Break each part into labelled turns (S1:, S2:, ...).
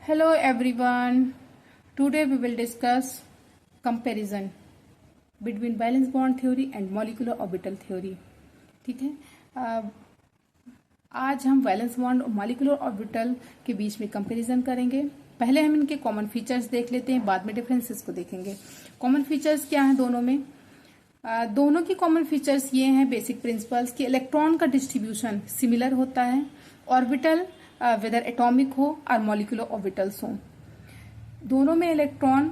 S1: Hello everyone. Today we will discuss comparison between valence bond theory and molecular orbital theory. ठीक है, आज हम valence bond और molecular orbital के बीच में कंपैरिजन करेंगे। पहले हम इनके कॉमन फीचर्स देख लेते हैं, बाद में डिफरेंसेस को देखेंगे। कॉमन फीचर्स क्या हैं दोनों में? दोनों की कॉमन फीचर्स ये हैं, बेसिक प्रिंसिपल्स, कि इलेक्ट्रॉन का डिस्ट्रीब्यूशन सिमिलर होता है, ऑर्बिटल वेदर एटॉमिक हो और मॉलिक्यूलर ऑर्बिटल्स हो। दोनों में इलेक्ट्रॉन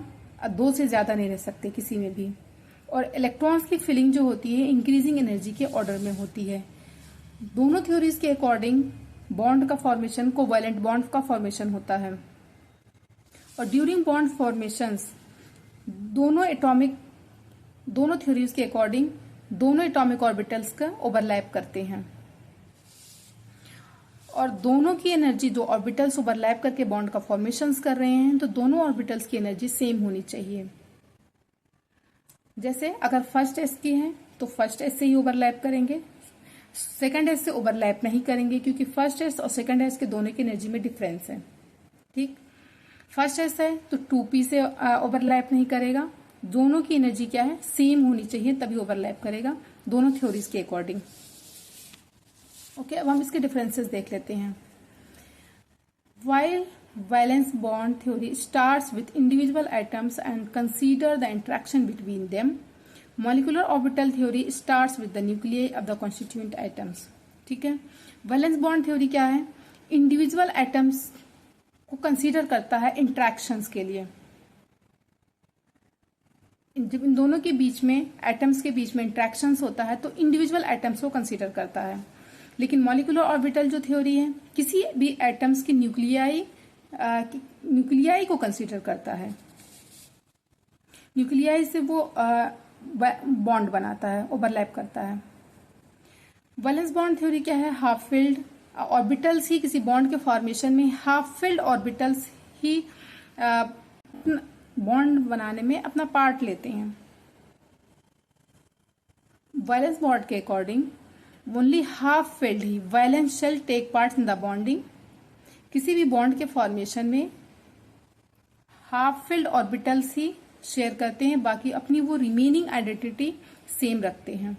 S1: दो से ज्यादा नहीं रह सकते किसी में भी, और इलेक्ट्रॉन्स की फिलिंग जो होती है इंक्रीजिंग एनर्जी के ऑर्डर में होती है। दोनों थ्योरीज के अकॉर्डिंग बॉन्ड का फॉर्मेशन कोवैलेंट बॉन्ड का फॉर्मेशन होता है, और ड्यूरिंग बॉन्ड फॉर्मेशंस दोनों थ्योरीज के अकॉर्डिंग दोनों एटॉमिक ऑर्बिटल्स का ओवरलैप करते हैं, और दोनों की एनर्जी, जो ऑर्बिटल्स ओवरलैप करके बॉन्ड का फॉर्मेशंस कर रहे हैं, तो दोनों ऑर्बिटल्स की एनर्जी सेम होनी चाहिए। जैसे अगर फर्स्ट एस की है तो फर्स्ट एस से ही ओवरलैप करेंगे, सेकंड एस से ओवरलैप नहीं करेंगे, क्योंकि फर्स्ट एस और सेकंड एस के दोनों की एनर्जी में डिफरेंस है। ठीक, फर्स्ट एस है तो 2p से ओवरलैप नहीं करेगा। दोनों की एनर्जी क्या है, सेम होनी चाहिए, तभी ओवरलैप करेगा दोनों थ्योरीज के अकॉर्डिंग। ओके, अब हम इसके डिफरेंसेस देख लेते हैं। While valence bond theory starts with individual atoms and consider the interaction between them, molecular orbital theory starts with the nuclei of the constituent atoms. ठीक है, वैलेंस बॉन्ड थ्योरी क्या है? इंडिविजुअल एटम्स को consider करता है interactions के लिए। जब इन दोनों के बीच में, एटम्स के बीच में इंट्रैक्शंस होता है तो इंडिविजुअल एटम्स को कंसीडर करता है। लेकिन मॉलिक्यूलर ऑर्बिटल जो थ्योरी है, किसी भी एटम्स की न्यूक्लियाई को कंसीडर करता है। न्यूक्लियाई से वो बॉन्ड बनाता है, ओवरलैप करता है। वैलेंस बॉन्ड थ्योरी क्या है? हाफ फिल्ड ऑर्बिटल्स ही किसी बॉन्ड के फॉर्मेशन में, हाफ फिल्ड ऑर्बिटल्स ही बॉन्ड बनाने में अपना पार्ट लेते हैं। वैलेंस बॉन्ड के अकॉर्डिंग ओनली हाफ फिल्ड ही valence shell take part in the bonding. किसी भी बॉन्ड के फॉर्मेशन में हाफ फिल्ड ऑर्बिटल्स ही शेयर करते हैं, बाकी अपनी वो रिमेनिंग आइडेंटिटी सेम रखते हैं।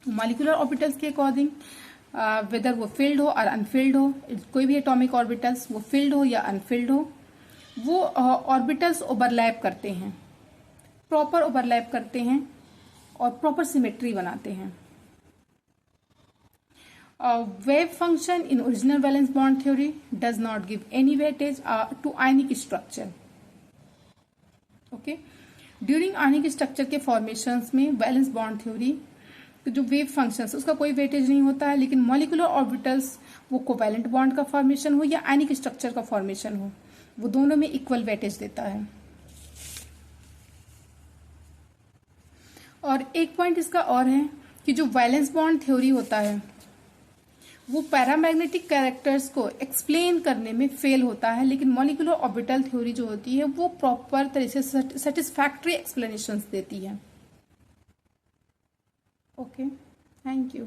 S1: मॉलिक्यूलर ऑर्बिटल्स के अकॉर्डिंग वेदर वो फिल्ड हो और अनफिल्ड हो, कोई भी एटॉमिक ऑर्बिटल्स वो फिल्ड हो या अनफिल्ड हो, वो ऑर्बिटल्स ओवरलैप करते हैं, प्रॉपर ओवरलैप करते हैं और प्रॉपर सिमेट्री बनाते हैं। Wave function in original valence bond theory does not give any weightage to ionic structure. Okay, during ionic structure के फॉर्मेशंस में वैलेंस बॉन्ड थ्योरी जो वेव फंक्शंस, उसका कोई वेटेज नहीं होता है। लेकिन मॉलिक्यूलर ऑर्बिटल्स, वो कोवैलेंट बॉन्ड का फॉर्मेशन हो या आयनिक स्ट्रक्चर का फॉर्मेशन हो, वो दोनों में इक्वल वेटेज देता है। और एक पॉइंट इसका और है कि जो वैलेंस बॉन्ड थ्योरी होता है वो पैरामैग्नेटिक कैरेक्टर्स को एक्सप्लेन करने में फेल होता है, लेकिन मॉलिक्यूलर ऑर्बिटल थ्योरी जो होती है वो प्रॉपर तरीके से सेटिस्फैक्ट्री एक्सप्लेनेशंस देती है। Okay, thank you.